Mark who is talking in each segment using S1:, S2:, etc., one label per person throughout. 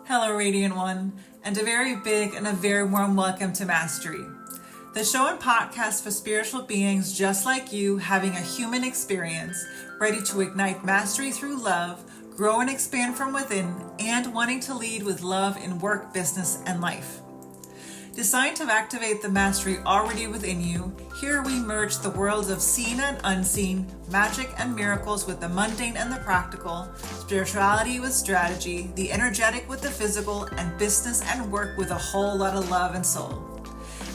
S1: Hello, Radiant One, and a very big and a very warm welcome to Mastery, the show and podcast for spiritual beings just like you having a human experience, ready to ignite mastery through love, grow and expand from within, and wanting to lead with love in work, business, and life. Designed to activate the mastery already within you, here we merge the worlds of seen and unseen, magic and miracles with the mundane and the practical, spirituality with strategy, the energetic with the physical, and business and work with a whole lot of love and soul.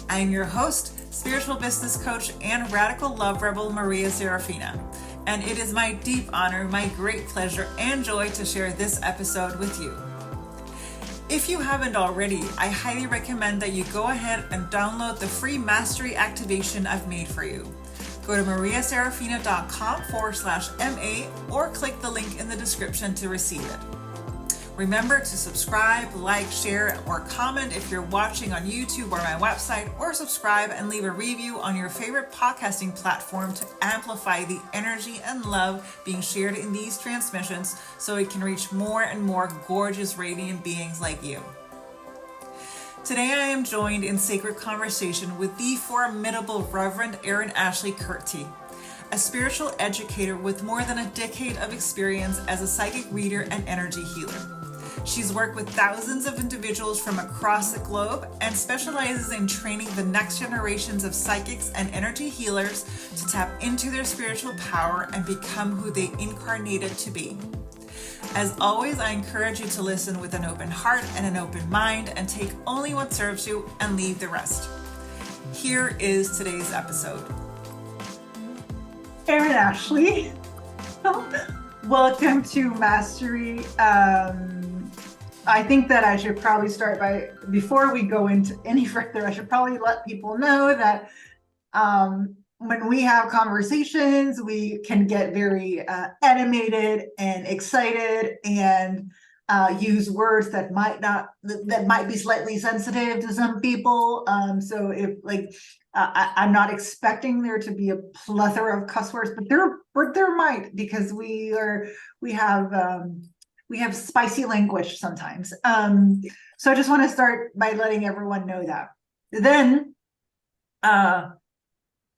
S1: I am your host, spiritual business coach, and radical love rebel, Maria Serafina. And it is my deep honor, my great pleasure, and joy to share this episode with you. If you haven't already, I highly recommend that you go ahead and download the free mastery activation I've made for you. Go to mariaserafina.com/MA or click the link in the description to receive it. Remember to subscribe, like, share, or comment if you're watching on YouTube or my website, or subscribe and leave a review on your favorite podcasting platform to amplify the energy and love being shared in these transmissions so it can reach more and more gorgeous, radiant beings like you. Today I am joined in sacred conversation with the formidable Reverend Erin-Ashley Kerti, a spiritual educator with more than a decade of experience as a psychic reader and energy healer. She's worked with thousands of individuals from across the globe and specializes in training the next generations of psychics and energy healers to tap into their spiritual power and become who they incarnated to be. As always, I encourage you to listen with an open heart and an open mind and take only what serves you and leave the rest. Here is today's episode.
S2: Erin-Ashley, welcome to Mastery. I think that I should probably start by, before we go into any further, I should probably let people know that when we have conversations, we can get very animated and excited and use words that might be slightly sensitive to some people. So if I'm not expecting there to be a plethora of cuss words, but there might, because we have spicy language sometimes. So I just want to start by letting everyone know that. Then,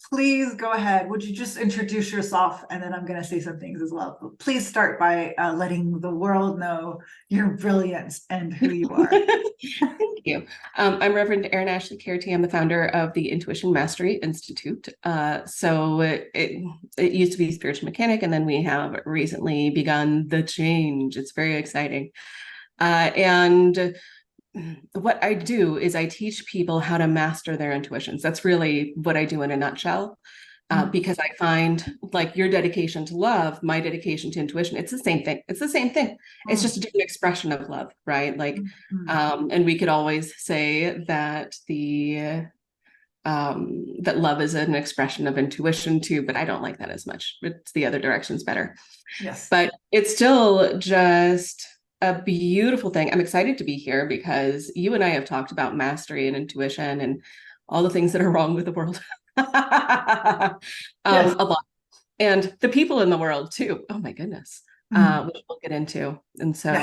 S2: please go ahead. Would you just introduce yourself? And then I'm going to say some things as well. But please start by letting the world know your brilliance and who you are.
S3: Thank you. I'm Reverend Erin-Ashley Kerti. I'm the founder of the Intuition Mastery Institute. So it used to be Spiritual Mechanic, and then we have recently begun the change. It's very exciting. And what I do is I teach people how to master their intuitions. That's really what I do in a nutshell. Because I find, like, your dedication to love, my dedication to intuition, it's the same thing. It's the same thing. It's just a different expression of love, right? Like, and we could always say that that love is an expression of intuition too, but I don't like that as much. It's the other direction's better.
S2: Yes.
S3: But it's still just a beautiful thing. I'm excited to be here because you and I have talked about mastery and intuition and all the things that are wrong with the world.
S2: Yes.
S3: A lot, and the people in the world too. Oh my goodness, which we'll get into. And so,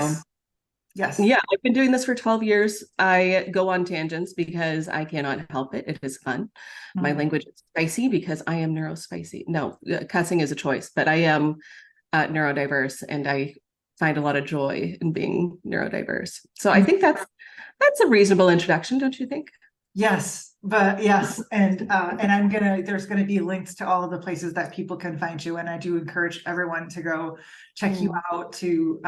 S2: yes,
S3: yeah, I've been doing this for 12 years. I go on tangents because I cannot help it. It is fun. My language is spicy because I am neurospicy. No, cussing is a choice, but I am neurodiverse, and I find a lot of joy in being neurodiverse. So I think that's a reasonable introduction, don't you think?
S2: Yes, and there's gonna be links to all of the places that people can find you, and I do encourage everyone to go check you out, to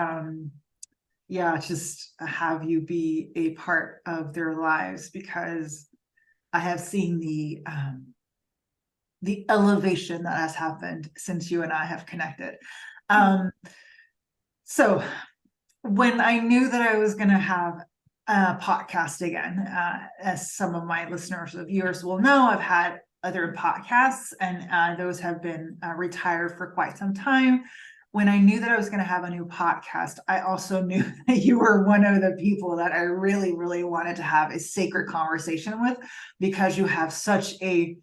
S2: just have you be a part of their lives, because I have seen the elevation that has happened since you and I have connected. So when I knew that I was gonna have podcast again, as some of my listeners or viewers will know, I've had other podcasts, and those have been retired for quite some time. When I knew that I was going to have a new podcast, I also knew that you were one of the people that I really, really wanted to have a sacred conversation with, because you have such a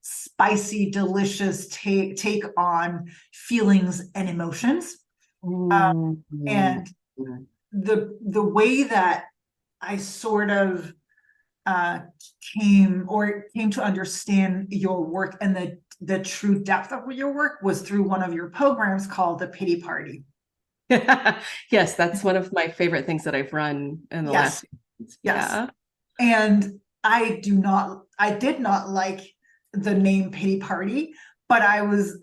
S2: spicy, delicious take on feelings and emotions. And the way that I sort of came to understand your work and the true depth of your work was through one of your programs called the Pity Party.
S3: Yes, that's one of my favorite things that I've run in the
S2: Yes.
S3: last.
S2: Yes.
S3: Yeah.
S2: And I did not like the name Pity Party, but it was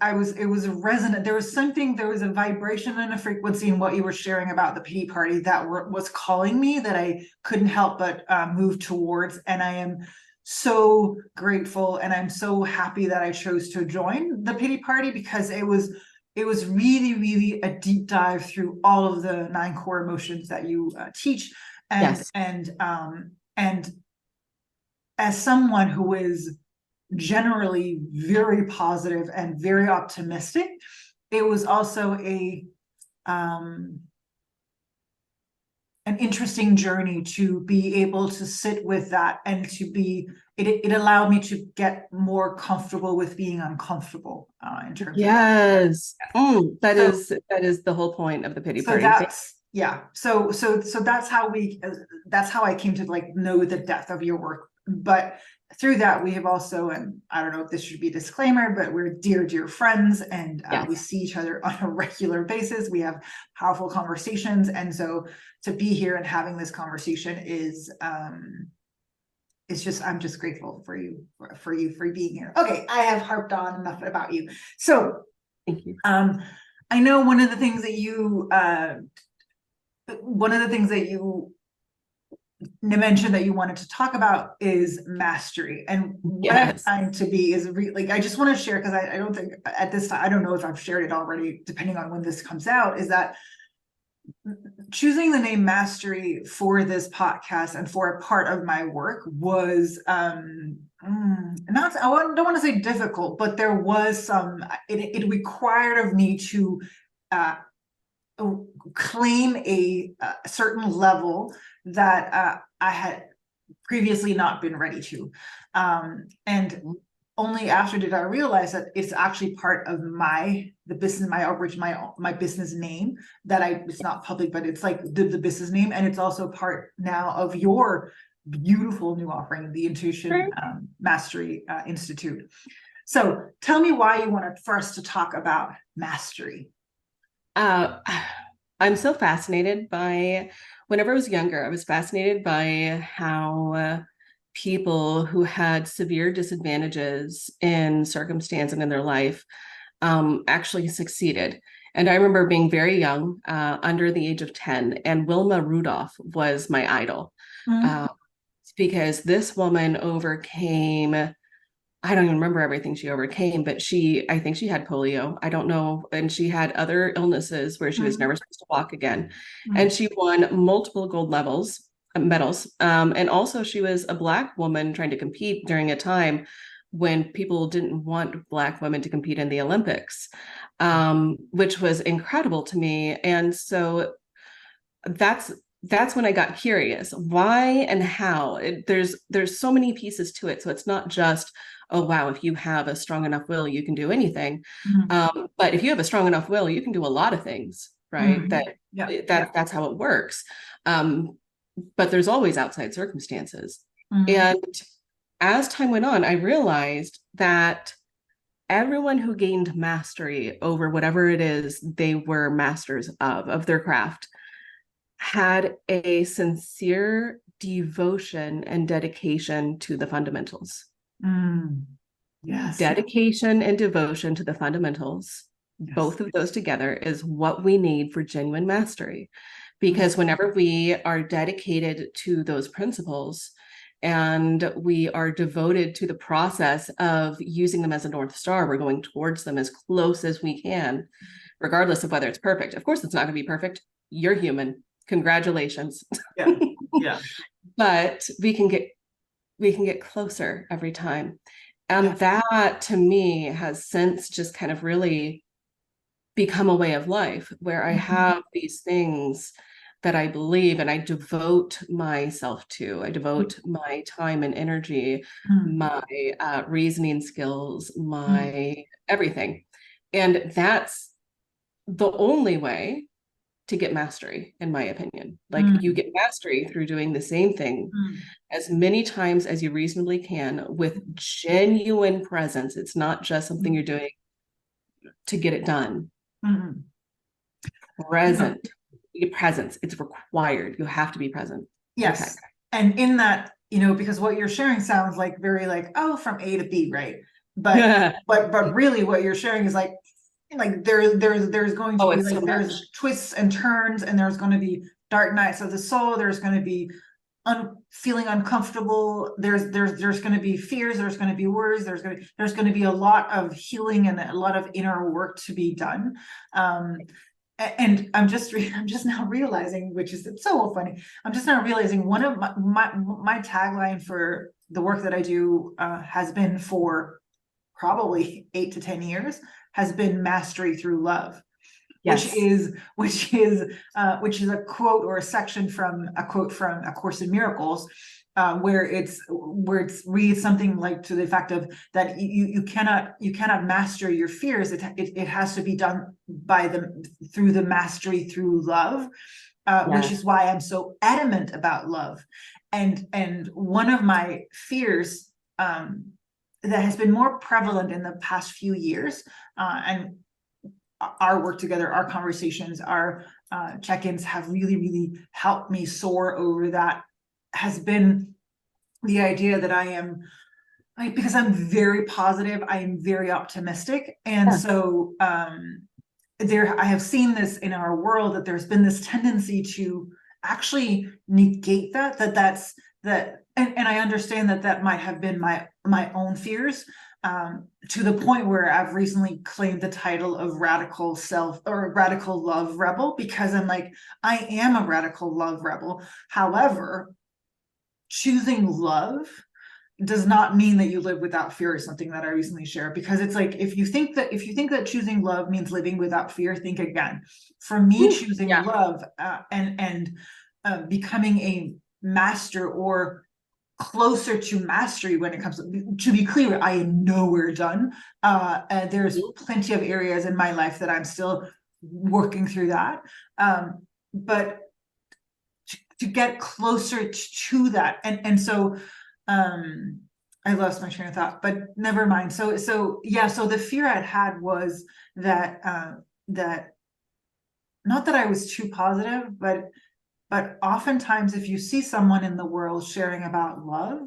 S2: resonant. There was a vibration and a frequency in what you were sharing about the Pity Party that was calling me, that I couldn't help but move towards. And I am so grateful, and I'm so happy that I chose to join the Pity Party, because it was really, really a deep dive through all of the 9 core emotions that you teach. And
S3: Yes.
S2: and as someone who is generally very positive and very optimistic, it was also an interesting journey to be able to sit with that, and it allowed me to get more comfortable with being uncomfortable in terms of
S3: Yes. That is the whole point of the Pity Party.
S2: So that's how I came to like know the depth of your work. But through that, we have also, and I don't know if this should be a disclaimer, but we're dear friends, and we see each other on a regular basis. We have powerful conversations, and so to be here and having this conversation is I'm just grateful for you for being here. Okay, I have harped on enough about you. So
S3: thank you.
S2: I know one of the things that you mentioned that you wanted to talk about is mastery. And what I'm trying to be is like, I just want to share, because I don't think at this time, I don't know if I've shared it already, depending on when this comes out, is that choosing the name Mastery for this podcast and for a part of my work was not, I don't want to say difficult, but there was some, it required of me to claim a certain level that I had previously not been ready to. And only after did I realize that it's actually part of my business name, that it's not public, but it's like the business name. And it's also part now of your beautiful new offering, the Intuition Mastery Institute. So tell me why you wanted for us to talk about mastery.
S3: I'm so fascinated by, whenever I was younger, I was fascinated by how people who had severe disadvantages in circumstance and in their life actually succeeded. And I remember being very young, under the age of 10, and Wilma Rudolph was my idol. Because this woman overcame, I don't even remember everything she overcame, but I think she had polio. I don't know. And she had other illnesses where she was never supposed to walk again. And she won multiple gold medals. And also she was a Black woman trying to compete during a time when people didn't want Black women to compete in the Olympics, which was incredible to me. And so that's when I got curious, why and how. There's so many pieces to it. So it's not just, oh, wow, if you have a strong enough will, you can do anything. But if you have a strong enough will, you can do a lot of things, right? That's how it works. But there's always outside circumstances. And as time went on, I realized that everyone who gained mastery over whatever it is they were masters of their craft, had a sincere devotion and dedication to the fundamentals.
S2: Yes.
S3: Dedication and devotion to the fundamentals, both of those together, is what we need for genuine mastery. Because whenever we are dedicated to those principles and we are devoted to the process of using them as a North Star, we're going towards them as close as we can, regardless of whether it's perfect. Of course, it's not going to be perfect. You're human. Congratulations. But we can get closer every time. And that to me has since just kind of really become a way of life, where I have these things that I believe and I devote myself to. I devote my time and energy, my reasoning skills, my everything. And that's the only way to get mastery, in my opinion. Like you get mastery through doing the same thing as many times as you reasonably can with genuine presence. It's not just something you're doing to get it done. Present. Presence. It's required. You have to be present.
S2: Yes.
S3: Okay.
S2: And in that, because what you're sharing sounds like very like, oh, from A to B, right? But but really what you're sharing is like there's going to be like
S3: so
S2: there's
S3: much.
S2: twists and turns, and there's going to be dark nights of the soul, there's going to be feeling uncomfortable, there's going to be fears, there's going to be worries, there's going to be a lot of healing and a lot of inner work to be done. And I'm just now realizing, which is so funny, I'm just now realizing one of my tagline for the work that I do has been for probably 8 to 10 years, has been mastery through love. Yes. which is a quote or a section from A Course in Miracles, where it reads something like to the effect of that you cannot master your fears. It has to be done through the mastery through love, which is why I'm so adamant about love. And one of my fears that has been more prevalent in the past few years, and our work together, our conversations, our check-ins have really, really helped me soar over that, has been the idea that because I'm very positive, I am very optimistic. And so I have seen this in our world, that there's been this tendency to actually negate that's and I understand that might have been my own fears, to the point where I've recently claimed the title of radical love rebel, because I'm like, I am a radical love rebel. However, choosing love does not mean that you live without fear, is something that I recently shared, because it's like, if you think that choosing love means living without fear, think again. For me, choosing love and becoming a master, or closer to mastery when it comes to be clear, I am nowhere done. There's plenty of areas in my life that I'm still working through that. But to get closer to that. And so I lost my train of thought, but never mind. So the fear I'd had was that that not that I was too positive, but oftentimes if you see someone in the world sharing about love,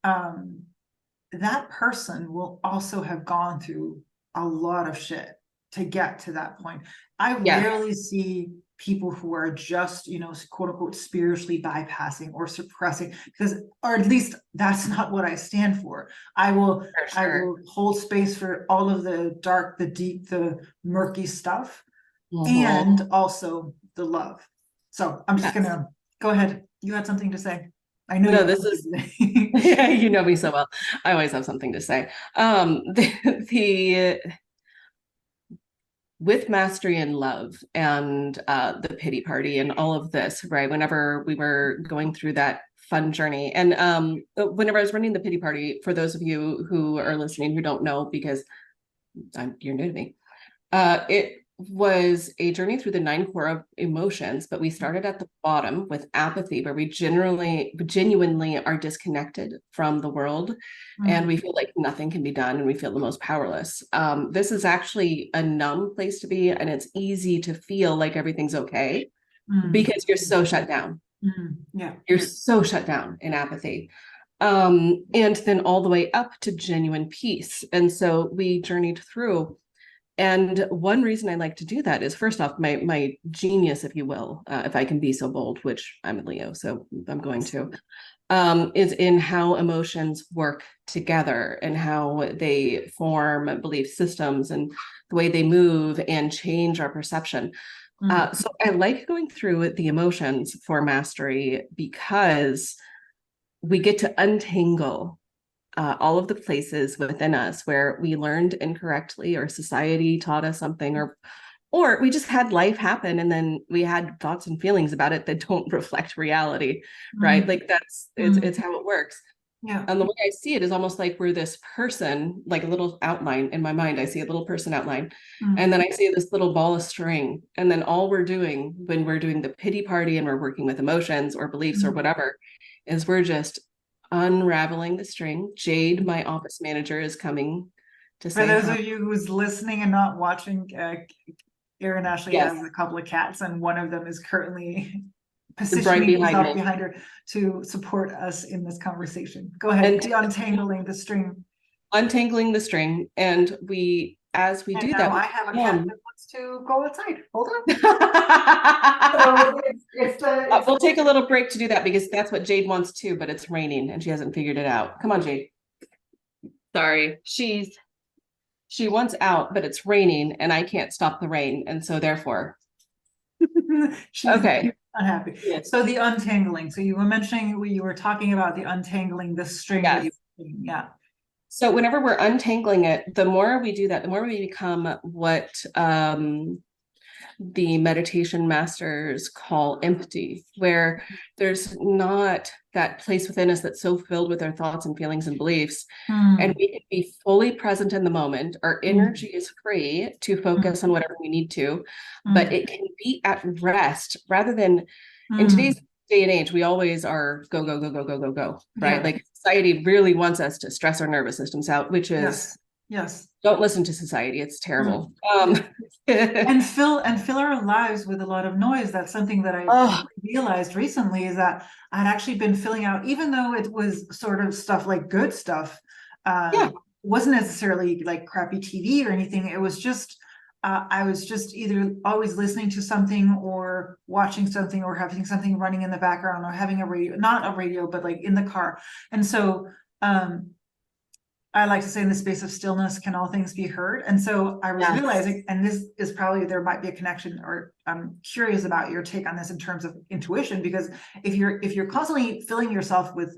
S2: that person will also have gone through a lot of shit to get to that point. I rarely see people who are just, quote unquote, spiritually bypassing or suppressing, or at least that's not what I stand for. I will hold space for all of the dark, the deep, the murky stuff, and also the love. So I'm just gonna go ahead. You had something to say. I know.
S3: No, this is yeah, you know me so well. I always have something to say. With mastery and love and the pity party and all of this, right? Whenever we were going through that fun journey, and whenever I was running the pity party, for those of you who are listening who don't know, because you're new to me, it was a journey through the 9 core emotions, but we started at the bottom with apathy, where we genuinely are disconnected from the world, and we feel like nothing can be done, and we feel the most powerless. This is actually a numb place to be, and it's easy to feel like everything's okay because you're so shut down. You're so shut down in apathy. And then all the way up to genuine peace. And so we journeyed through. And one reason I like to do that is, first off, my genius, if you will, if I can be so bold, which I'm a Leo, so I'm going to, is in how emotions work together and how they form belief systems and the way they move and change our perception. So I like going through the emotions for mastery, because we get to untangle all of the places within us where we learned incorrectly, or society taught us something, or we just had life happen, and then we had thoughts and feelings about it that don't reflect reality, right? Like it's how it works.
S2: Yeah.
S3: And the way I see it is almost like we're this person, like a little outline in my mind. I see a little person outline. And then I see this little ball of string. And then all we're doing when we're doing the pity party and we're working with emotions or beliefs or whatever, is we're just unraveling the string. Jade, my office manager, is coming to
S2: For
S3: say
S2: those
S3: hi.
S2: of you who's listening and not watching, Erin-Ashley
S3: Yes,
S2: has a couple of cats, and one of them is currently
S3: right
S2: positioning
S3: behind
S2: himself
S3: me.
S2: behind her to support us in this conversation. Go ahead,
S3: And
S2: untangling the string.
S3: untangling the string. And as we
S2: And
S3: do
S2: now
S3: that,
S2: I have a cat that wants to go outside. Hold on.
S3: we'll
S2: So it's
S3: take a little break to do that because that's what Jade wants too, but it's raining and she hasn't figured it out. Come on, Jade. Sorry, she wants out, but it's raining and I can't stop the rain, and so therefore,
S2: she's
S3: okay.
S2: unhappy.
S3: Yes.
S2: So the untangling. So you were mentioning, you were talking about the untangling the string that
S3: Yes.
S2: yeah.
S3: So whenever we're untangling it, the more we do that, the more we become what the meditation masters call empty, where there's not that place within us that's so filled with our thoughts and feelings and beliefs. And we can be fully present in the moment. Our energy is free to focus on whatever we need to, but it can be at rest rather than in today's day and age, we always are go, go, go, go, go, go, go, right?
S2: Yeah.
S3: Like society really wants us to stress our nervous systems out, which is
S2: yes.
S3: don't listen to society. It's terrible.
S2: And fill our lives with a lot of noise. That's something that I realized recently, is that I'd actually been filling out, even though it was sort of stuff like good stuff, wasn't necessarily like crappy TV or anything. It was just I was just either always listening to something or watching something or having something running in the background or having a radio, not a radio, but like in the car. And so I like to say, in the space of stillness can all things be heard. And so I was realizing, and this is probably, there might be a connection, or I'm curious about your take on this in terms of intuition, because if you're constantly filling yourself with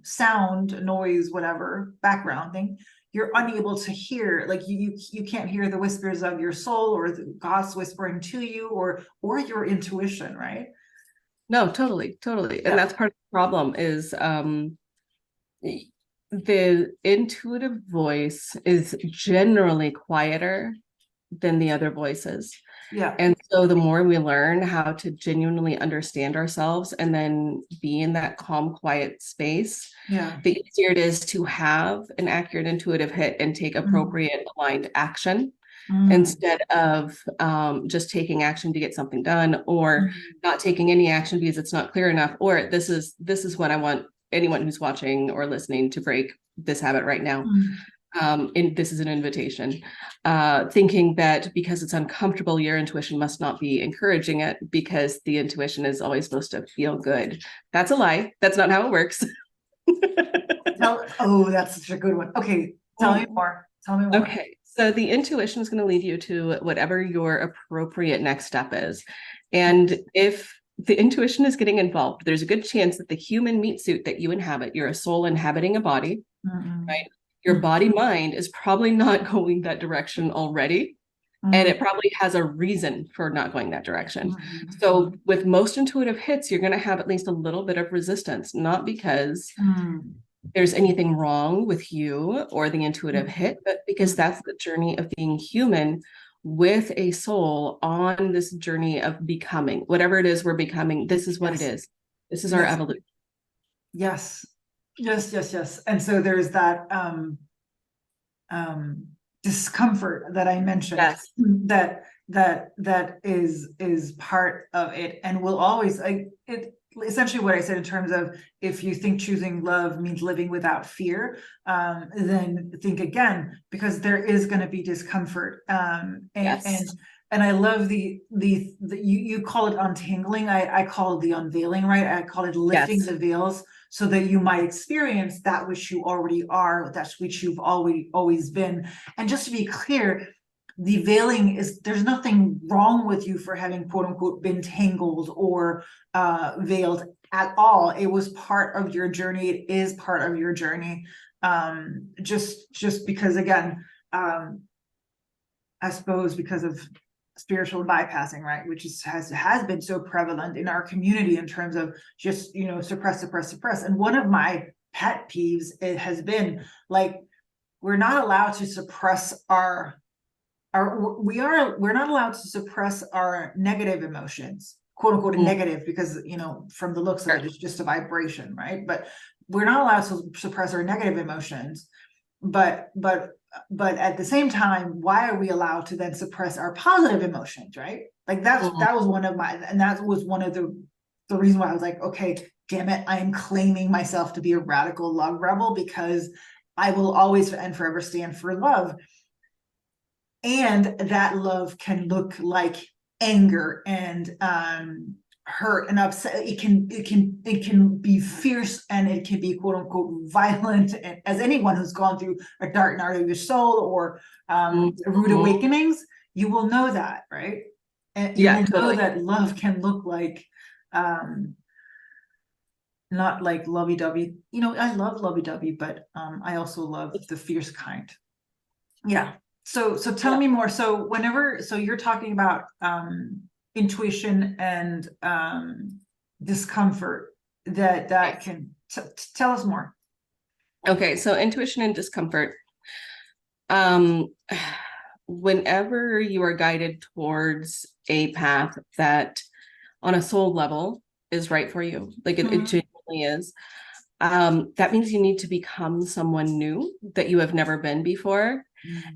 S2: sound, noise, whatever, background thing, you're unable to hear, like you can't hear the whispers of your soul or the God's whispering to you, or your intuition, right?
S3: No, totally. And that's part of the problem is the intuitive voice is generally quieter than the other voices.
S2: Yeah.
S3: And so the more we learn how to genuinely understand ourselves and then be in that calm, quiet space, the easier it is to have an accurate intuitive hit and take appropriate aligned action instead of just taking action to get something done, or not taking any action because it's not clear enough, or this is what I want anyone who's watching or listening to break this habit right now. And this is an invitation, thinking that because it's uncomfortable, your intuition must not be encouraging it because the intuition is always supposed to feel good. That's a lie. That's not how it works.
S2: That's such a good one. Okay, tell me more.
S3: Okay, so the intuition is going to lead you to whatever your appropriate next step is. And if the intuition is getting involved, there's a good chance that the human meat suit that you inhabit, you're a soul inhabiting a body, right? Your body mind is probably not going that direction already. And it probably has a reason for not going that direction. So with most intuitive hits, you're going to have at least a little bit of resistance, not because there's anything wrong with you or the intuitive hit, but because that's the journey of being human with a soul on this journey of becoming whatever it is we're becoming. This is what it is. This is our evolution. Yes.
S2: And so there's that discomfort that I mentioned, that is part of it, and will always, essentially what I said in terms of, if you think choosing love means living without fear, then think again, because there is going to be discomfort. And I love the you call it untangling. I call it the unveiling, right? I call it lifting the veils, so that you might experience that which you already are, that which you've always been. And just to be clear, the veiling is, there's nothing wrong with you for having quote unquote been tangled or veiled at all. It was part of your journey. It is part of your journey. Just because, again, I suppose because of spiritual bypassing, right, which has been so prevalent in our community in terms of just, suppress. And one of my pet peeves, it has been like, we're not allowed to suppress we're not allowed to suppress our negative emotions, quote unquote, negative, because, you know, from the looks of it, it's just a vibration, right? But we're not allowed to suppress our negative emotions. But at the same time, why are we allowed to then suppress our positive emotions, right? Like that was one of the reason why I was like, okay, damn it, I am claiming myself to be a radical love rebel, because I will always and forever stand for love. And that love can look like anger and hurt and upset. It can be fierce, and it can be quote unquote violent. And as anyone who's gone through a dark night of your soul or rude awakenings, you will know that, right? And you will know that love can look like not like lovey-dovey. You know, I love lovey-dovey, but I also love the fierce kind. Yeah. So tell me more. So you're talking about intuition and discomfort that can tell us more.
S3: Okay, so intuition and discomfort. Whenever you are guided towards a path that on a soul level is right for you, like it genuinely is, that means you need to become someone new that you have never been before.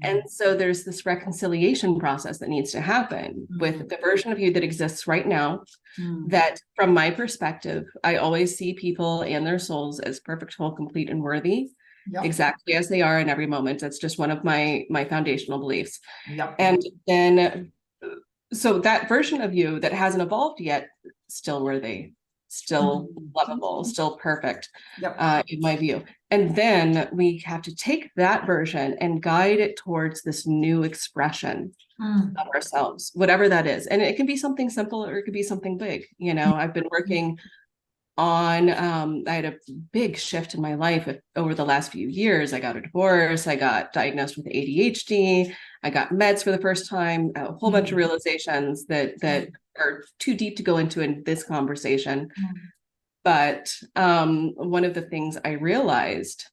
S3: And so there's this reconciliation process that needs to happen with the version of you that exists right now, that from my perspective, I always see people and their souls as perfect, whole, complete, and worthy, exactly as they are in every moment. That's just one of my foundational beliefs. And then, so that version of you that hasn't evolved yet, still worthy, still lovable, still perfect, in my view. And then we have to take that version and guide it towards this new expression of ourselves, whatever that is. And it can be something simple or it could be something big. You know, I've been working on, I had a big shift in my life over the last few years. I got a divorce, I got diagnosed with ADHD, I got meds for the first time, a whole bunch of realizations that are too deep to go into in this conversation. But one of the things I realized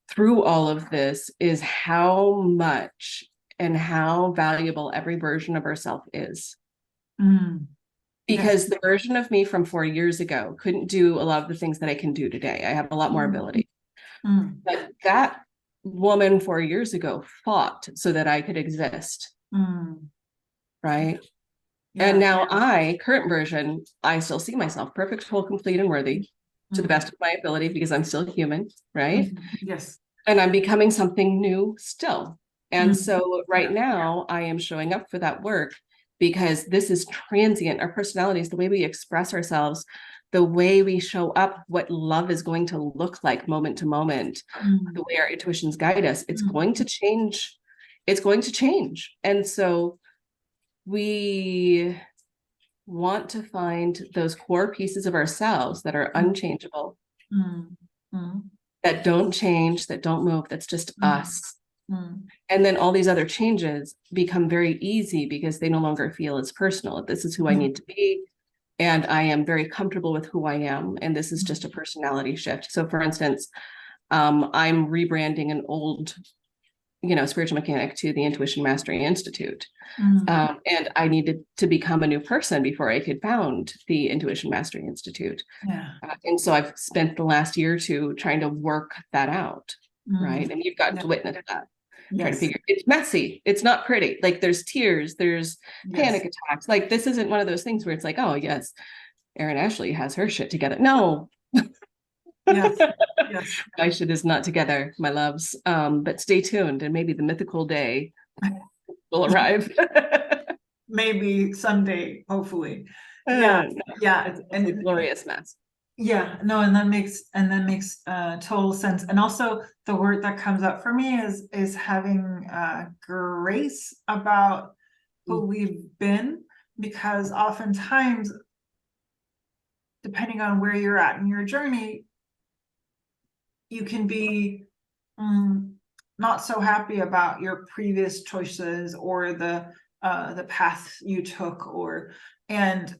S3: through all of this is how much and how valuable every version of ourselves is. Because the version of me from 4 years ago couldn't do a lot of the things that I can do today. I have a lot more ability. But that woman 4 years ago fought so that I could exist. Right? And now current version, I still see myself perfect, whole, complete, and worthy to the best of my ability, because I'm still human, right?
S2: Yes.
S3: And I'm becoming something new still. And so right now I am showing up for that work, because this is transient. Our personalities, the way we express ourselves, the way we show up, what love is going to look like moment to moment, the way our intuitions guide us, it's going to change. It's going to change. And so we want to find those core pieces of ourselves that are unchangeable, that don't change, that don't move, that's just us. And then all these other changes become very easy because they no longer feel as personal. This is who I need to be, and I am very comfortable with who I am, and this is just a personality shift. So for instance, I'm rebranding an old spiritual mechanic to the Intuition Mastery Institute. And I needed to become a new person before I could found the Intuition Mastery Institute. And so I've spent the last year or two trying to work that out. Right. And you've gotten to witness that. Trying to figure, it's messy. It's not pretty. Like there's tears, there's panic attacks. Like this isn't one of those things where it's like, oh yes, Erin-Ashley has her shit together. No. My shit is not together, my loves. But stay tuned, and maybe the mythical day will arrive.
S2: Maybe someday, hopefully.
S3: And a glorious mess.
S2: And that makes total sense. And also the word that comes up for me is having grace about who we've been, because oftentimes, depending on where you're at in your journey, you can be not so happy about your previous choices or the path you took, and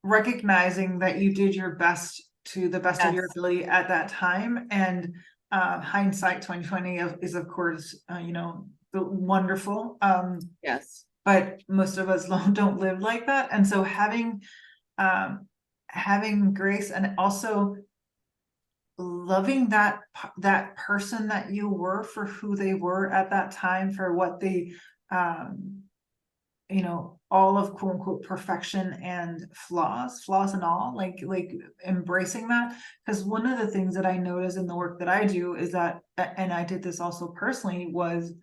S2: recognizing that you did your best to the best of your ability at that time. And hindsight 2020 is of course, wonderful.
S3: Yes.
S2: But most of us don't live like that. And so having grace, and also loving that person that you were for who they were at that time, for what they all of quote unquote perfection and flaws and all, like embracing that. Because one of the things that I notice in the work that I do is that, and I did this also personally, was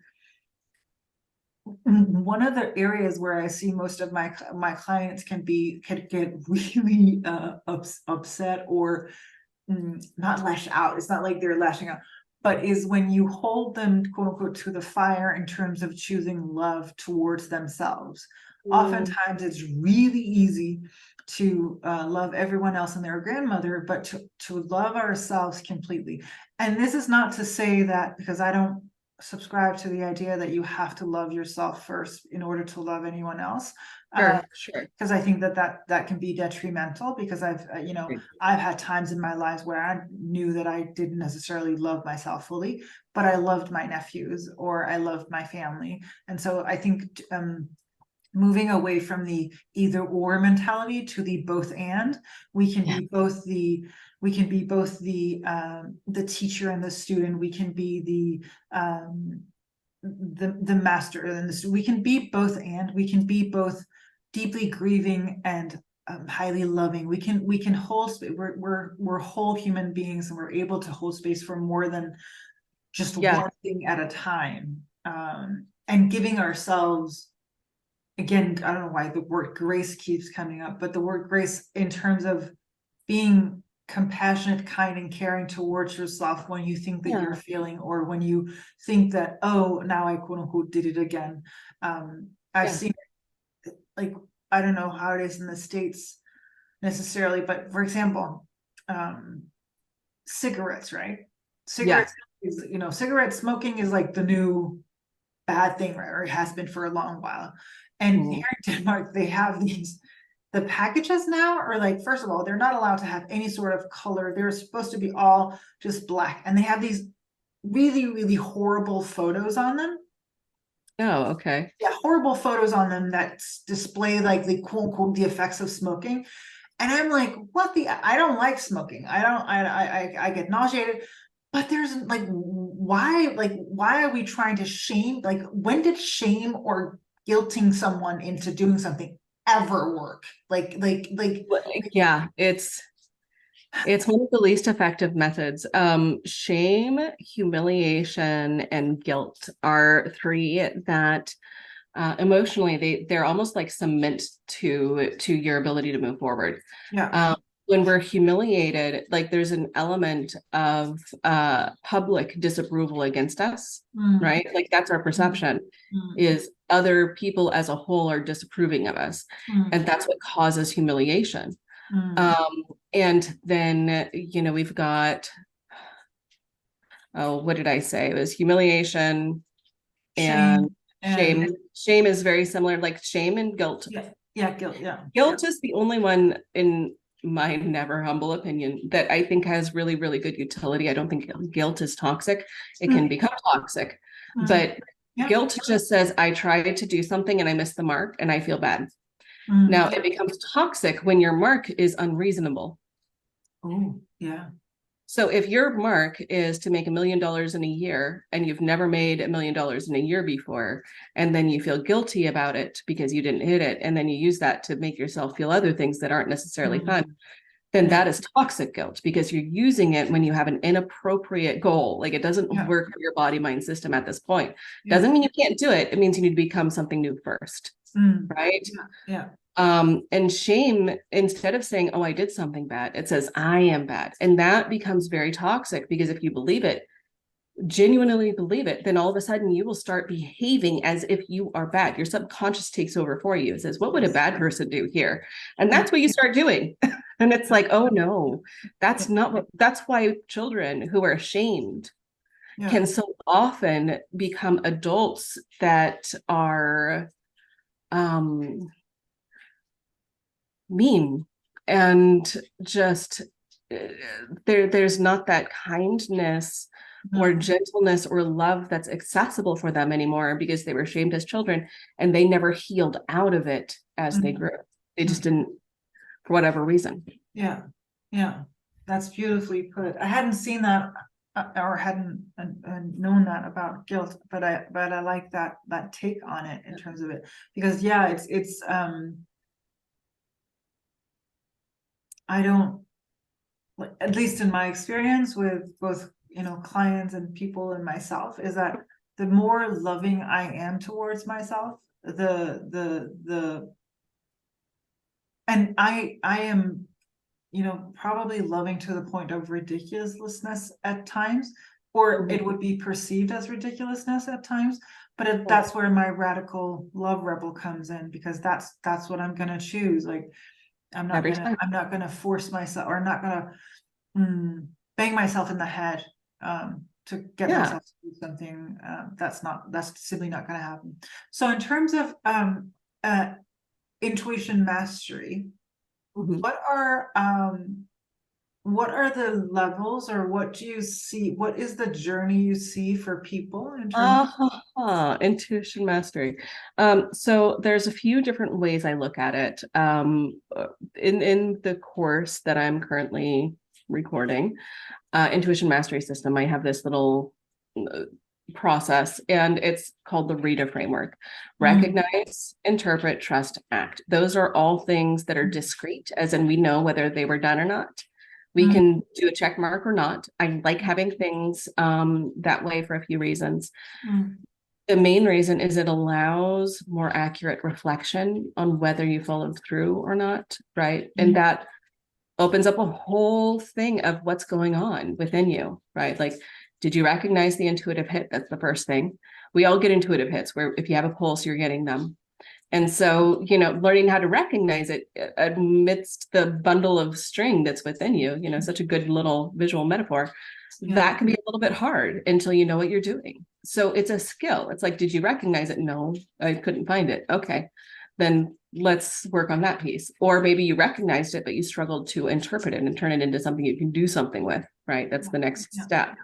S2: one of the areas where I see most of my clients can get really upset, or not lash out. It's not like they're lashing out, but is when you hold them quote unquote to the fire in terms of choosing love towards themselves. Oftentimes it's really easy to love everyone else and their grandmother, but to love ourselves completely. And this is not to say that, because I don't subscribe to the idea that you have to love yourself first in order to love anyone else.
S3: Sure.
S2: Because I think that can be detrimental, because I've had times in my life where I knew that I didn't necessarily love myself fully, but I loved my nephews, or I loved my family. And so I think moving away from the either or mentality to the both and, we can be both the teacher and the student. We can be the master and the student. We can be both, and we can be both deeply grieving and highly loving. We can hold space. We're whole human beings, and we're able to hold space for more than just one thing at a time. And giving ourselves, again, I don't know why the word grace keeps coming up, but the word grace in terms of being compassionate, kind, and caring towards yourself when you think that you're failing, or when you think that, oh, now I quote unquote did it again. I've seen it, like, I don't know how it is in the States necessarily, but for example, cigarettes, right? Cigarettes is, cigarette smoking is like the new bad thing, right? Or it has been for a long while. And here in Denmark, they have the packages now are like, first of all, they're not allowed to have any sort of color. They're supposed to be all just black. And they have these really, really horrible photos on them.
S3: Oh, okay.
S2: Yeah, horrible photos on them that display like the quote unquote the effects of smoking. And I'm like, I don't like smoking. I get nauseated. But there's like, why are we trying to shame? Like, when did shame or guilting someone into doing something ever work?
S3: Yeah, it's one of the least effective methods. Shame, humiliation, and guilt are three that emotionally they're almost like cement to your ability to move forward. When we're humiliated, like there's an element of public disapproval against us, right? Like that's our perception, is other people as a whole are disapproving of us. And that's what causes humiliation. And then, we've got, what did I say? It was humiliation and shame. Shame is very similar, like shame and guilt.
S2: Guilt.
S3: Guilt is the only one, in my never humble opinion, that I think has really, really good utility. I don't think guilt is toxic. It can become toxic, but guilt just says, I tried to do something and I missed the mark and I feel bad. Now it becomes toxic when your mark is unreasonable.
S2: Oh, yeah.
S3: So if your mark is to make $1 million in a year and you've never made $1 million in a year before, and then you feel guilty about it because you didn't hit it, and then you use that to make yourself feel other things that aren't necessarily fun, then that is toxic guilt, because you're using it when you have an inappropriate goal. Like it doesn't work for your body, mind system at this point. Doesn't mean you can't do it. It means you need to become something new first. Right? And shame, instead of saying, oh, I did something bad, it says, I am bad. And that becomes very toxic, because if you believe it, genuinely believe it, then all of a sudden you will start behaving as if you are bad. Your subconscious takes over for you. It says, what would a bad person do here? And that's what you start doing. And it's like, oh no, that's not what, that's why children who are shamed can so often become adults that are mean and just there's not that kindness or gentleness or love that's accessible for them anymore because they were shamed as children and they never healed out of it as they grew. They just didn't, for whatever reason.
S2: Yeah, yeah, that's beautifully put. I hadn't seen that or hadn't known that about guilt, but I like that take on it in terms of it, because yeah, it's I don't, at least in my experience with both, clients and people and myself, is that the more loving I am towards myself, and I am, probably loving to the point of ridiculousness at times, or it would be perceived as ridiculousness at times. But that's where my radical love rebel comes in, because that's what I'm gonna choose. Like, I'm not gonna force myself, or I'm not gonna bang myself in the head to get myself to do something. That's simply not gonna happen. So in terms of intuition mastery, what are the levels, or what do you see? What is the journey you see for people in terms
S3: of intuition mastery? So there's a few different ways I look at it. In the course that I'm currently recording, Intuition Mastery System, I have this little process, and it's called the RETA framework. Recognize, interpret, trust, act. Those are all things that are discrete, as in we know whether they were done or not. We can do a check mark or not. I like having things that way for a few reasons. The main reason is it allows more accurate reflection on whether you followed through or not, right? And that opens up a whole thing of what's going on within you, right? Like, did you recognize the intuitive hit? That's the first thing. We all get intuitive hits where if you have a pulse, you're getting them. And so, learning how to recognize it amidst the bundle of string that's within you, such a good little visual metaphor, that can be a little bit hard until you know what you're doing. So it's a skill. It's like, did you recognize it? No, I couldn't find it. Okay, then let's work on that piece. Or maybe you recognized it, but you struggled to interpret it and turn it into something you can do something with, right? That's the next step.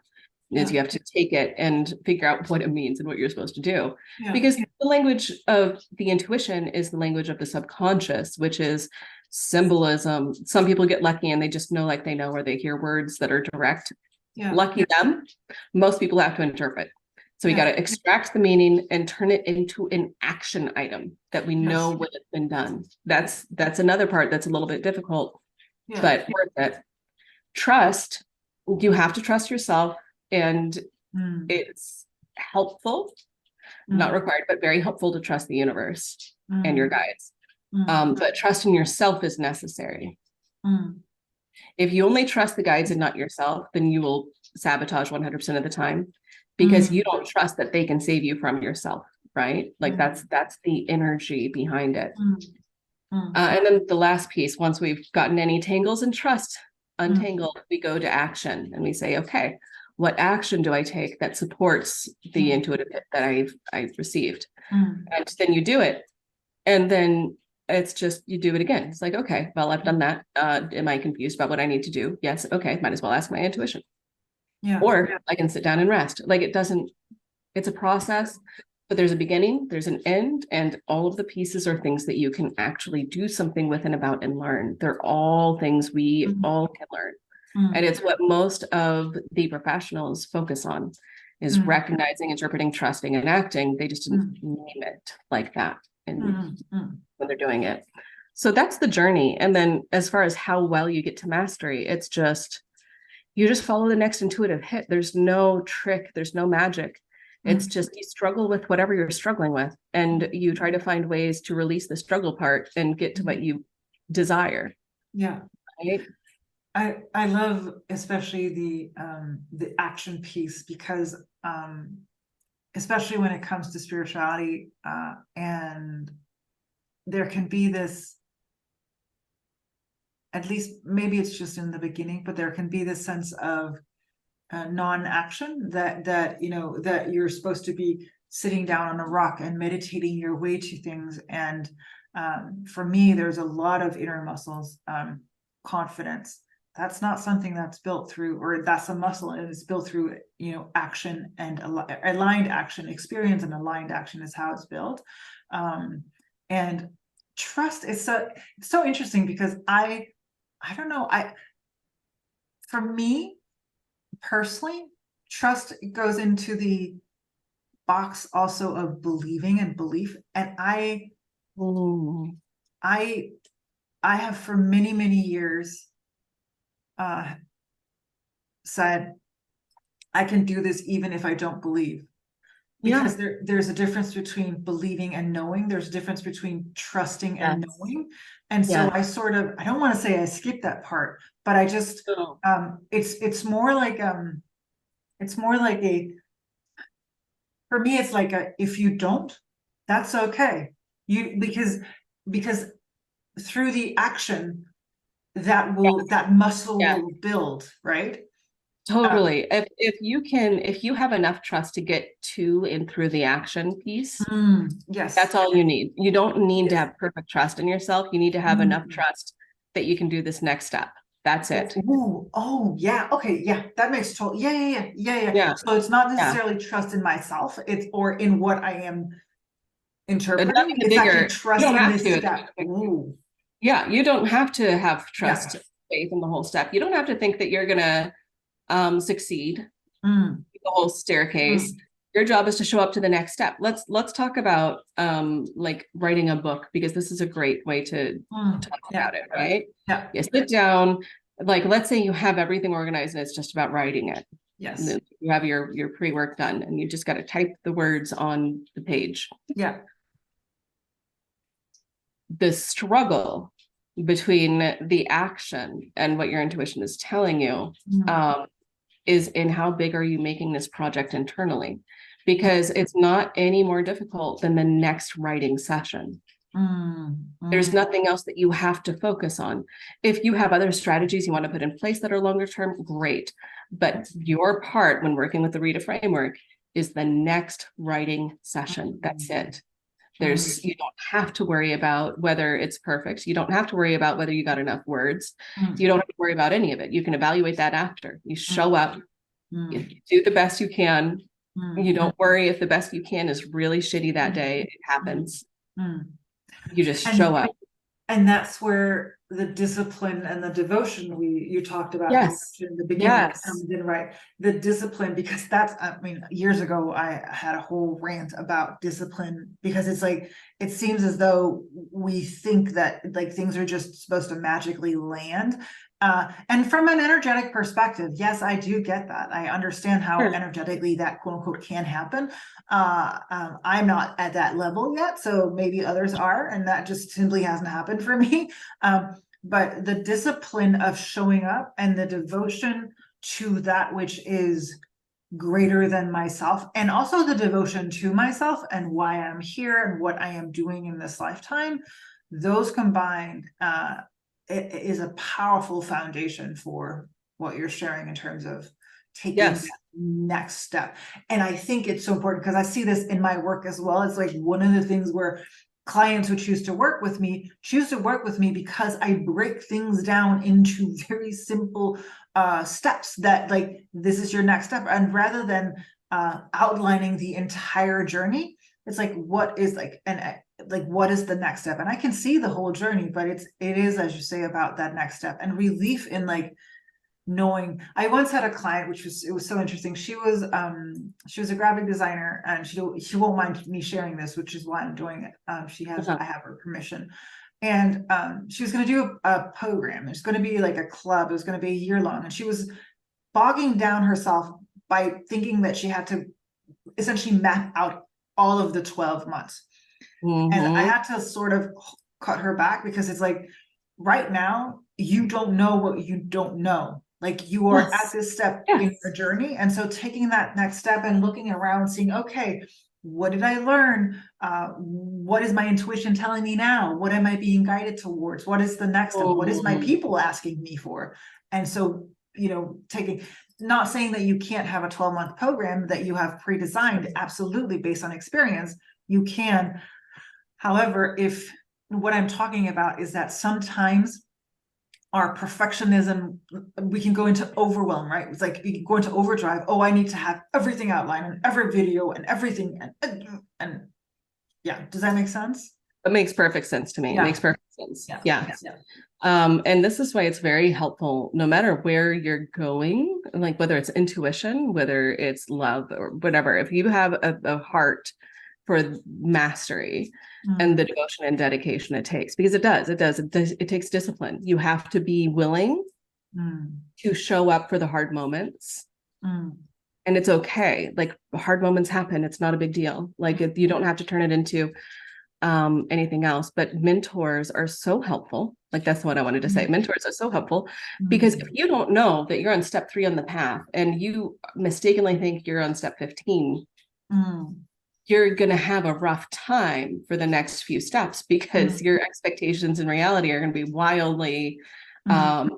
S3: Is you have to take it and figure out what it means and what you're supposed to do. Because the language of the intuition is the language of the subconscious, which is symbolism. Some people get lucky and they just know like they know, or they hear words that are direct. Lucky them. Most people have to interpret. So we got to extract the meaning and turn it into an action item that we know what has been done. That's another part that's a little bit difficult, but worth it. Trust. You have to trust yourself. And it's helpful, not required, but very helpful to trust the universe and your guides. But trusting yourself is necessary. If you only trust the guides and not yourself, then you will sabotage 100% of the time, because you don't trust that they can save you from yourself, right? Like that's the energy behind it. And then the last piece, once we've gotten any tangles and trust untangled, we go to action and we say, okay, what action do I take that supports the intuitive hit that I've received? And then you do it. And then it's just, you do it again. It's like, okay, well, I've done that. Am I confused about what I need to do? Yes. Okay. Might as well ask my intuition. Or I can sit down and rest. Like it's a process, but there's a beginning, there's an end, and all of the pieces are things that you can actually do something with and about and learn. They're all things we all can learn. And it's what most of the professionals focus on, is recognizing, interpreting, trusting, and acting. They just didn't name it like that when they're doing it. So that's the journey. And then as far as how well you get to mastery, it's just, you just follow the next intuitive hit. There's no trick. There's no magic. It's just, you struggle with whatever you're struggling with, and you try to find ways to release the struggle part and get to what you desire. Right?
S2: I love especially the action piece, because especially when it comes to spirituality, and there can be this, at least maybe it's just in the beginning, but there can be this sense of non-action, that you're supposed to be sitting down on a rock and meditating your way to things. And for me, there's a lot of inner muscles, confidence, that's not something that's built through, or that's a muscle, and it's built through, action and aligned action. Experience and aligned action is how it's built. And trust is so interesting, because I don't know, for me personally, trust goes into the box also of believing and belief. And I have for many, many years said, I can do this even if I don't believe. Because there's a difference between believing and knowing. There's a difference between trusting and knowing. And so I sort of, I don't want to say I skipped that part, but I just, it's more like a, for me, it's like if you don't, that's okay. Because through the action, that muscle will build, right?
S3: Totally. If you have enough trust to get to and through the action piece,
S2: yes,
S3: that's all you need. You don't need to have perfect trust in yourself. You need to have enough trust that you can do this next step. That's it.
S2: Ooh, oh yeah, okay, yeah, that makes total, yeah. So it's not necessarily trust in myself, or in what I am interpreting. It's actually trust in this step. Ooh.
S3: Yeah, you don't have to have trust, faith in the whole step. You don't have to think that you're gonna succeed the whole staircase. Your job is to show up to the next step. Let's talk about like writing a book, because this is a great way to talk about it, right?
S2: Yeah.
S3: You sit down, like let's say you have everything organized and it's just about writing it.
S2: Yes.
S3: You have your pre-work done and you just got to type the words on the page.
S2: Yeah.
S3: The struggle between the action and what your intuition is telling you is in how big are you making this project internally, because it's not any more difficult than the next writing session. There's nothing else that you have to focus on. If you have other strategies you want to put in place that are longer term, great. But your part when working with the Rita framework is the next writing session. That's it. You don't have to worry about whether it's perfect. You don't have to worry about whether you got enough words. You don't have to worry about any of it. You can evaluate that after. You show up, you do the best you can. You don't worry if the best you can is really shitty that day. It happens. You just show up.
S2: And that's where the discipline and the devotion you talked about in the beginning comes in, right? The discipline, because years ago I had a whole rant about discipline, because it's like, it seems as though we think that like things are just supposed to magically land. And from an energetic perspective, yes, I do get that. I understand how energetically that quote unquote can happen. I'm not at that level yet, so maybe others are, and that just simply hasn't happened for me. But the discipline of showing up and the devotion to that which is greater than myself, and also the devotion to myself and why I'm here and what I am doing in this lifetime, those combined, it is a powerful foundation for what you're sharing in terms of taking that next step. And I think it's so important, because I see this in my work as well. It's like one of the things where clients who choose to work with me because I break things down into very simple steps that, like, this is your next step. And rather than outlining the entire journey, it's like, what is what is the next step? And I can see the whole journey, but it is, as you say, about that next step and relief in like knowing. I once had a client, it was so interesting. She was a graphic designer, and she won't mind me sharing this, which is why I'm doing it. I have her permission. And she was going to do a program. It's going to be like a club. It was going to be a year long. And she was bogging down herself by thinking that she had to essentially map out all of the 12 months. And I had to sort of cut her back, because it's like, right now, you don't know what you don't know. Like, you are at this step in your journey. And so taking that next step and looking around, seeing, okay, what did I learn? What is my intuition telling me now? What am I being guided towards? What is the next step? What is my people asking me for? And so, not saying that you can't have a 12-month program that you have pre-designed, absolutely, based on experience, you can. However, if what I'm talking about is that sometimes our perfectionism, we can go into overwhelm, right? It's like we can go into overdrive. Oh, I need to have everything outlined and every video and everything. And yeah, does that make sense?
S3: It makes perfect sense to me. It
S2: Yeah.
S3: makes perfect sense.
S2: Yeah.
S3: Yeah.
S2: Yeah.
S3: And this is why it's very helpful, no matter where you're going, like whether it's intuition, whether it's love or whatever, if you have a heart for mastery and the devotion and dedication it takes, because it takes discipline. You have to be willing to show up for the hard moments. And it's okay. Like hard moments happen. It's not a big deal. Like you don't have to turn it into anything else. But mentors are so helpful. Like that's what I wanted to say. Mentors are so helpful because if you don't know that you're on step 3 on the path and you mistakenly think you're on step 15, you're going to have a rough time for the next few steps because your expectations and reality are going to be wildly out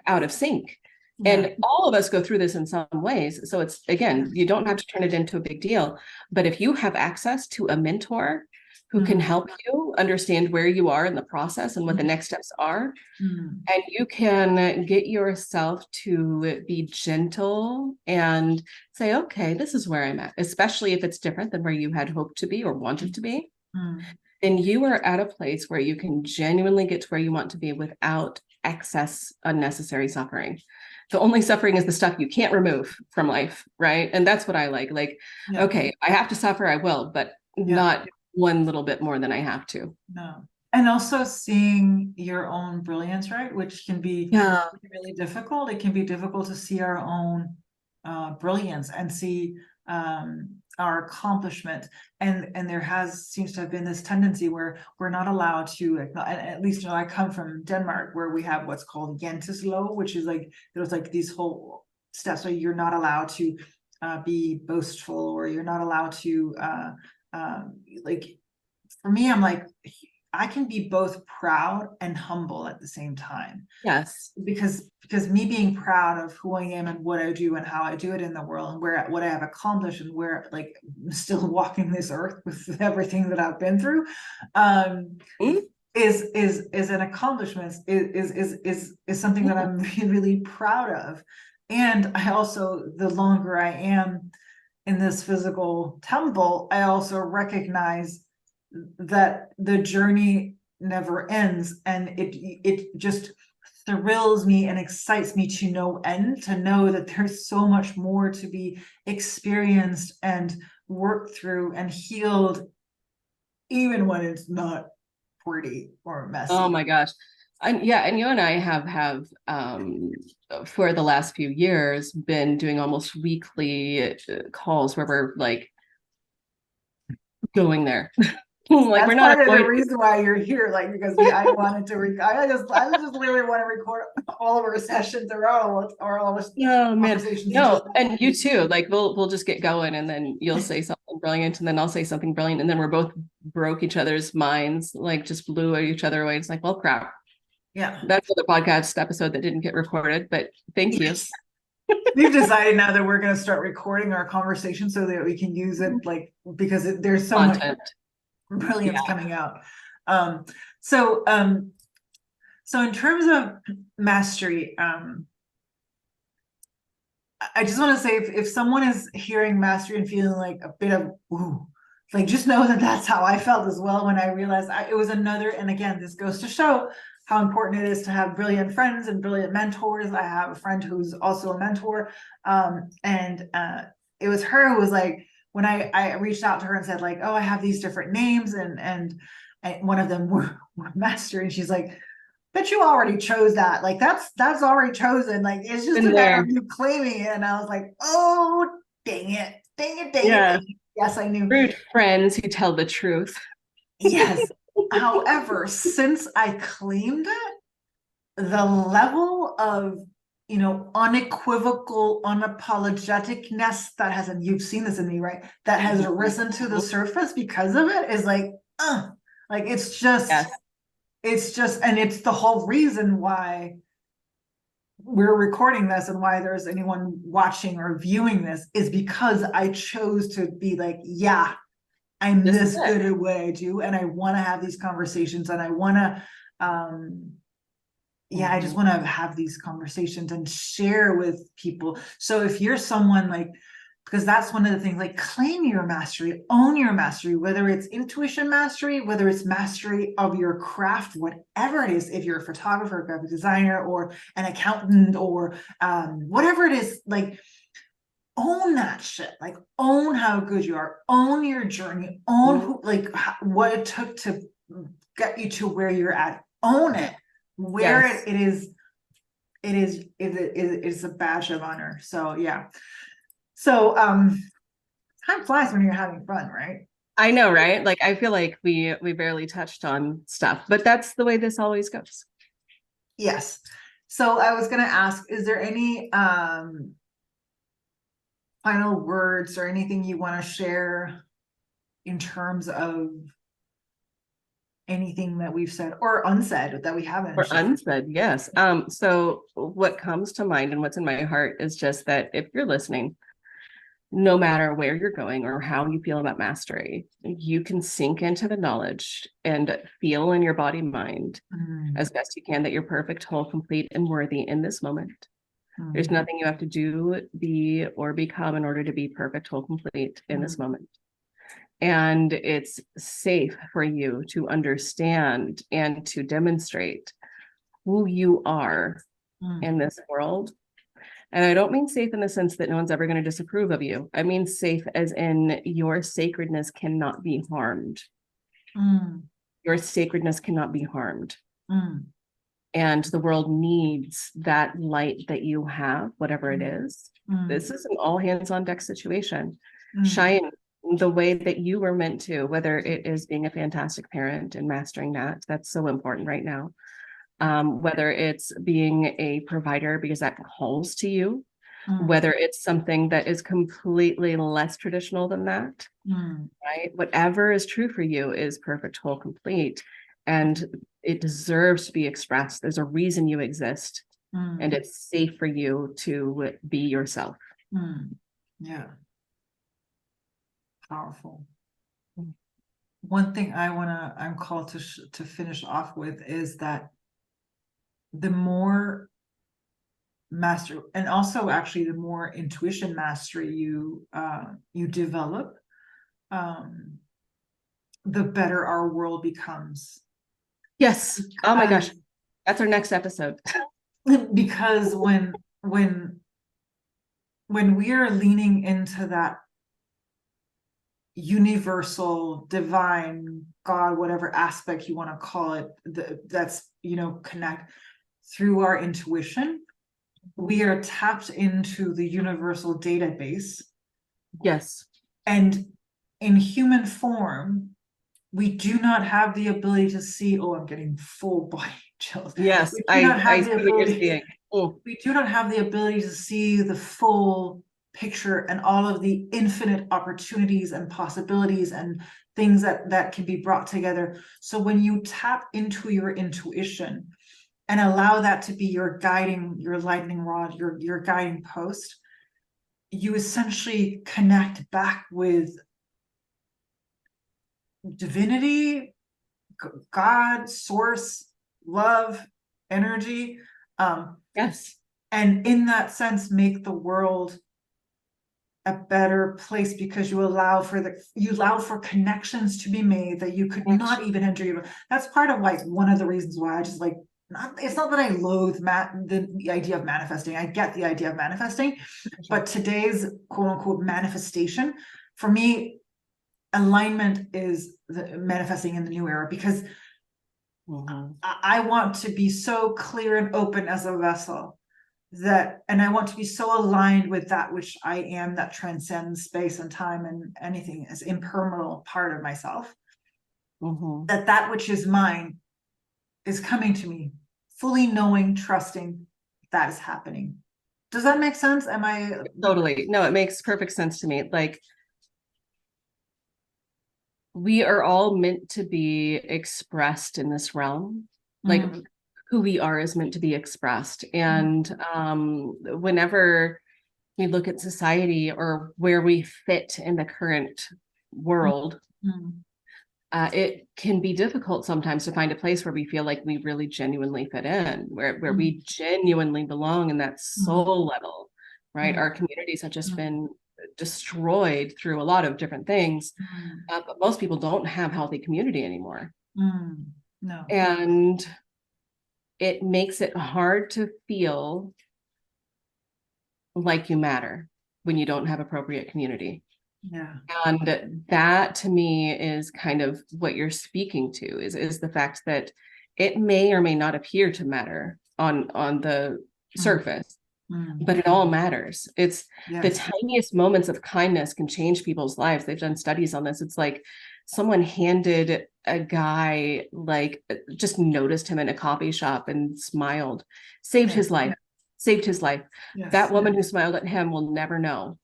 S3: of sync. And all of us go through this in some ways. So it's, again, you don't have to turn it into a big deal. But if you have access to a mentor who can help you understand where you are in the process and what the next steps are, and you can get yourself to be gentle and say, okay, this is where I'm at, especially if it's different than where you had hoped to be or wanted to be, then you are at a place where you can genuinely get to where you want to be without excess unnecessary suffering. The only suffering is the stuff you can't remove from life, right? And that's what I like. Okay, I have to suffer, I will, but not one little bit more than I have to.
S2: No. And also seeing your own brilliance, right? Which can be really difficult. It can be difficult to see our own brilliance and see our accomplishment. And there seems to have been this tendency where we're not allowed to, at least, I come from Denmark where we have what's called Janteslov, which is like, there's like these whole steps where you're not allowed to be boastful, or you're not allowed to like, for me, I'm like, I can be both proud and humble at the same time.
S3: Yes.
S2: Because me being proud of who I am and what I do and how I do it in the world and what I have accomplished and where, like, I'm still walking this earth with everything that I've been through, is an accomplishment, is something that I'm really, really proud of. And I also, the longer I am in this physical temple, I also recognize that the journey never ends, and it just thrills me and excites me to no end, to know that there's so much more to be experienced and worked through and healed, even when it's not pretty or messy.
S3: Oh my gosh. And you and I have for the last few years been doing almost weekly calls where we're like going there. Like,
S2: that's
S3: we're not
S2: part of the reason why you're here, like, because I wanted to I just really want to record all of our sessions or all of our conversations.
S3: No, and you too. Like we'll just get going, and then you'll say something brilliant, and then I'll say something brilliant, and then we're both broke each other's minds, like just blew each other away. It's like, well, crap.
S2: Yeah,
S3: That's the podcast episode that didn't get recorded, but thank you.
S2: We've decided now that we're going to start recording our conversation so that we can use it, like, because there's so
S3: Content.
S2: Much brilliance coming out. So in terms of mastery, I just want to say, if someone is hearing mastery and feeling like a bit of ooh, like, just know that that's how I felt as well when I realized it was another. And again, this goes to show how important it is to have brilliant friends and brilliant mentors. I have a friend who's also a mentor, and it was her who was like, when I reached out to her and said, like, oh, I have these different names, and one of them were master, and she's like, but you already chose that, like, that's already chosen, like, it's just a matter of you claiming it. And I was like, oh, dang it. Yes, I knew.
S3: Rude friends who tell the truth.
S2: Yes. However, since I claimed it, the level of, unequivocal unapologeticness that has, and you've seen this in me, right, that has risen to the surface because of it is like, it's just, and it's the whole reason why we're recording this and why there's anyone watching or viewing this, is because I chose to be like, yeah, I'm this good at what I do, and I want to have these conversations, and I want to yeah, I just want to have these conversations and share with people. So if you're someone like, because that's one of the things, like claim your mastery, own your mastery, whether it's intuition mastery, whether it's mastery of your craft, whatever it is, if you're a photographer, graphic designer, or an accountant, or whatever it is, like own that shit, like own how good you are, own your journey, own who, like what it took to get you to where you're at, own it, wear
S3: Yes.
S2: it is a badge of honor. So yeah. So time flies when you're having fun, right?
S3: I know, right? Like I feel like we barely touched on stuff, but that's the way this always goes.
S2: Yes. So I was gonna ask, is there any final words or anything you want to share in terms of anything that we've said or unsaid that we haven't
S3: Or
S2: shared?
S3: unsaid, yes. So what comes to mind and what's in my heart is just that if you're listening, no matter where you're going or how you feel about mastery, you can sink into the knowledge and feel in your body mind as best you can that you're perfect, whole, complete, and worthy in this moment. There's nothing you have to do, be, or become in order to be perfect, whole, complete in this moment. And it's safe for you to understand and to demonstrate who you are in this world. And I don't mean safe in the sense that no one's ever going to disapprove of you. I mean safe as in your sacredness cannot be harmed. Your sacredness cannot be harmed. And the world needs that light that you have, whatever it is. This is an all hands on deck situation. Shine the way that you were meant to, whether it is being a fantastic parent and mastering that. That's so important right now. Whether it's being a provider because that calls to you, whether it's something that is completely less traditional than that, right? Whatever is true for you is perfect, whole, complete, and it deserves to be expressed. There's a reason you exist, and it's safe for you to be yourself.
S2: Yeah. Powerful. One thing I'm called to finish off with is that the more master, and also actually the more intuition mastery you develop, the better our world becomes.
S3: Yes. Oh my gosh. That's our next episode.
S2: Because when we are leaning into that universal, divine, God, whatever aspect you want to call it, that's, connect through our intuition, we are tapped into the universal database.
S3: Yes.
S2: And in human form, we do not have the ability to see, I'm getting full body chills.
S3: Yes,
S2: I
S3: see what you're seeing.
S2: We do not have the ability to see the full picture and all of the infinite opportunities and possibilities and things that can be brought together. So when you tap into your intuition and allow that to be your lightning rod, your guiding post, you essentially connect back with divinity, God, source, love, energy.
S3: Yes.
S2: And in that sense, make the world a better place, because you allow for connections to be made that you could not even dream of. That's part of one of the reasons why I just it's not that I loathe the idea of manifesting. I get the idea of manifesting, but today's quote unquote manifestation, for me, alignment is the manifesting in the new era, because I want to be so clear and open as a vessel and I want to be so aligned with that which I am, that transcends space and time and anything as impermeable part of myself, that which is mine is coming to me, fully knowing, trusting that is happening. Does that make sense? Am I
S3: totally? No, it makes perfect sense to me. Like, we are all meant to be expressed in this realm. Like who we are is meant to be expressed. And whenever we look at society or where we fit in the current world, it can be difficult sometimes to find a place where we feel like we really genuinely fit in, where we genuinely belong in that soul level, right? Our communities have just been destroyed through a lot of different things, but most people don't have healthy community anymore.
S2: No.
S3: And it makes it hard to feel like you matter when you don't have appropriate community.
S2: Yeah.
S3: And that to me is kind of what you're speaking to, is the fact that it may or may not appear to matter on the surface, but it all matters. It's the tiniest moments of kindness can change people's lives. They've done studies on this. It's like someone handed a guy, like, just noticed him in a coffee shop and smiled, saved his life.
S2: Yes.
S3: That woman who smiled at him will never know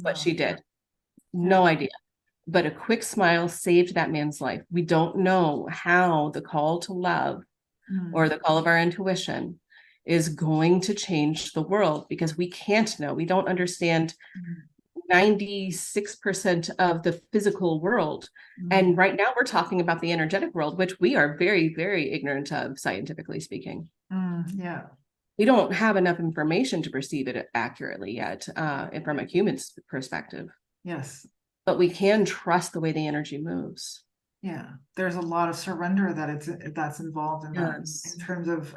S3: what she did. No idea. But a quick smile saved that man's life. We don't know how the call to love or the call of our intuition is going to change the world, because we can't know. We don't understand 96% of the physical world. And right now we're talking about the energetic world, which we are very, very ignorant of, scientifically speaking.
S2: Yeah.
S3: We don't have enough information to perceive it accurately yet, from a human's perspective.
S2: Yes.
S3: But we can trust the way the energy moves.
S2: Yeah. There's a lot of surrender that's involved in that, in terms of,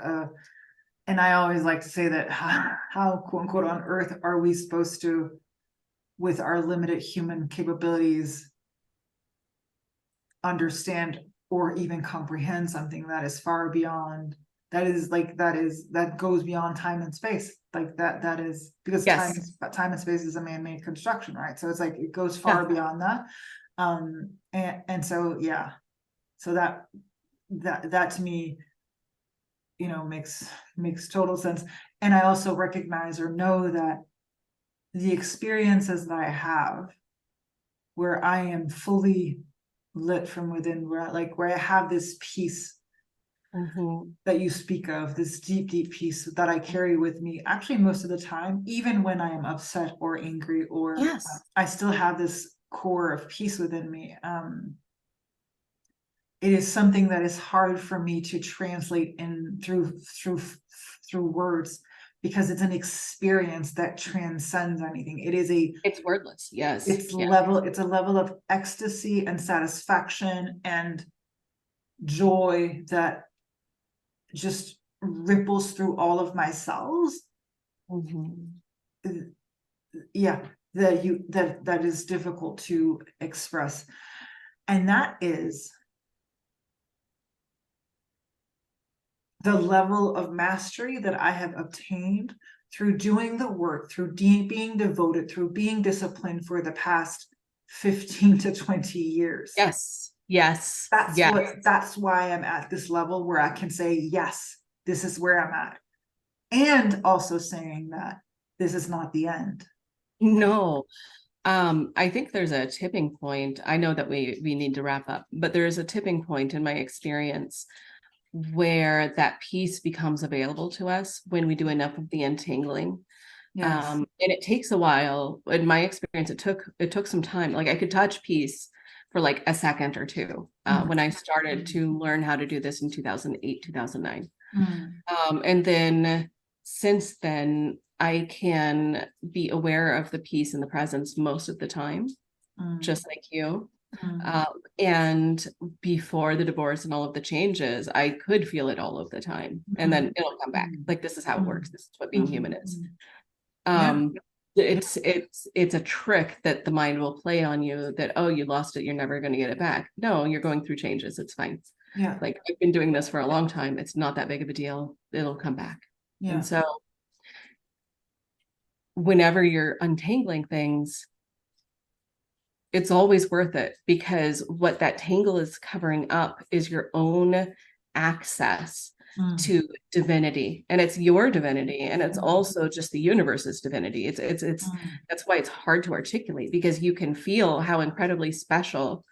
S2: and I always like to say that how quote unquote on earth are we supposed to, with our limited human capabilities, understand or even comprehend something that is far beyond, that goes beyond time and space, like that is because time and space is a man-made construction, right? So it's like it goes far beyond that, and so so that to me, makes total sense. And I also recognize or know that the experiences that I have, where I am fully lit from within, where I have this peace that you speak of, this deep, deep peace that I carry with me, actually most of the time, even when I am upset or angry, or I still have this core of peace within me. It is something that is hard for me to translate in through words, because it's an experience that transcends anything. It's
S3: wordless. Yes.
S2: It's a level of ecstasy and satisfaction and joy that just ripples through all of my cells. That is difficult to express. And that is the level of mastery that I have obtained through doing the work, through being devoted, through being disciplined for the past 15 to 20 years.
S3: Yes.
S2: That's why I'm at this level where I can say, yes, this is where I'm at. And also saying that this is not the end.
S3: No. I think there's a tipping point. I know that we need to wrap up, but there is a tipping point in my experience where that peace becomes available to us when we do enough of the untangling. And it takes a while. In my experience, it took some time. Like I could touch peace for like a second or two when I started to learn how to do this in 2008, 2009. And then since then, I can be aware of the peace and the presence most of the time, just like you. And before the divorce and all of the changes, I could feel it all of the time, and then it'll come back. Like this is how it works. This is what being human is. It's a trick that the mind will play on you, that, oh, you lost it, you're never going to get it back. No, you're going through changes. It's fine. Like I've been doing this for a long time. It's not that big of a deal. It'll come back. And so whenever you're untangling things, it's always worth it, because what that tangle is covering up is your own access to divinity, and it's your divinity, and it's also just the universe's divinity. It's that's why it's hard to articulate, because you can feel how incredibly special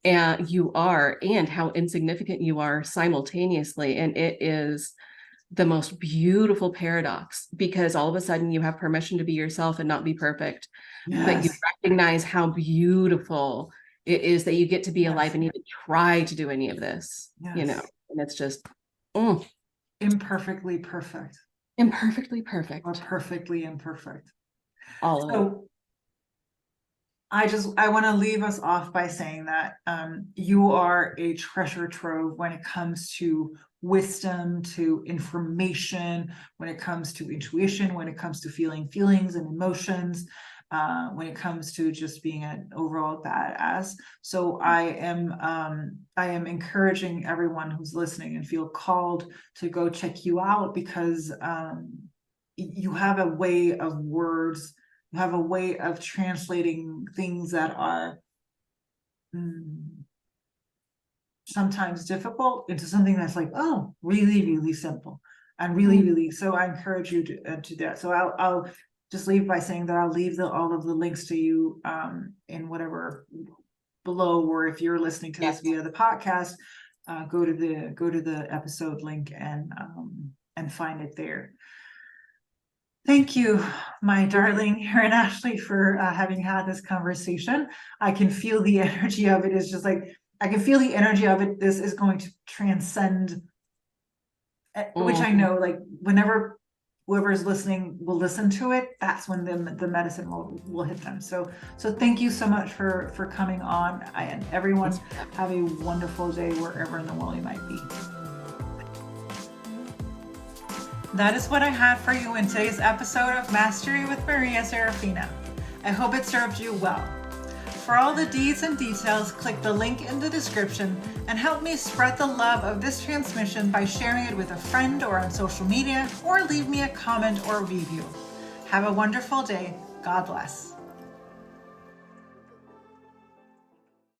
S3: you are and how insignificant you are simultaneously, and it is the most beautiful paradox, because all of a sudden you have permission to be yourself and not be perfect, but you recognize how beautiful is that you get to be
S2: Yes.
S3: alive and even try to do any of this, you know,
S2: Yes.
S3: and it's just
S2: Imperfectly perfect
S3: imperfectly
S2: or
S3: perfect.
S2: perfectly imperfect.
S3: All of it.
S2: So I want to leave us off by saying that you are a treasure trove when it comes to wisdom, to information, when it comes to intuition, when it comes to feeling feelings and emotions, when it comes to just being an overall badass. So I am encouraging everyone who's listening and feel called to go check you out, because you have a way of words, you have a way of translating things that are sometimes difficult into something that's like, oh, really, really simple and really, really. So I encourage you to do that. So I'll just leave by saying that I'll leave all of the links to you in whatever below, or if you're listening to this via the podcast, go to the episode link and find it there. Thank you, my darling Erin-Ashley, for having had this conversation. I can feel the energy of it. Is just like, I can feel the energy of it. This is going to transcend, which I know, like, whenever whoever is listening will listen to it, that's when the medicine will hit them. So thank you so much for coming on, and everyone have a wonderful day wherever in the world you might be.
S1: That is what I had for you in today's episode of Mastery with Maria Serafina. I hope it served you well. For all the deeds and details, click the link in the description and help me spread the love of this transmission by sharing it with a friend or on social media, or leave me a comment or review. Have a wonderful day. God bless.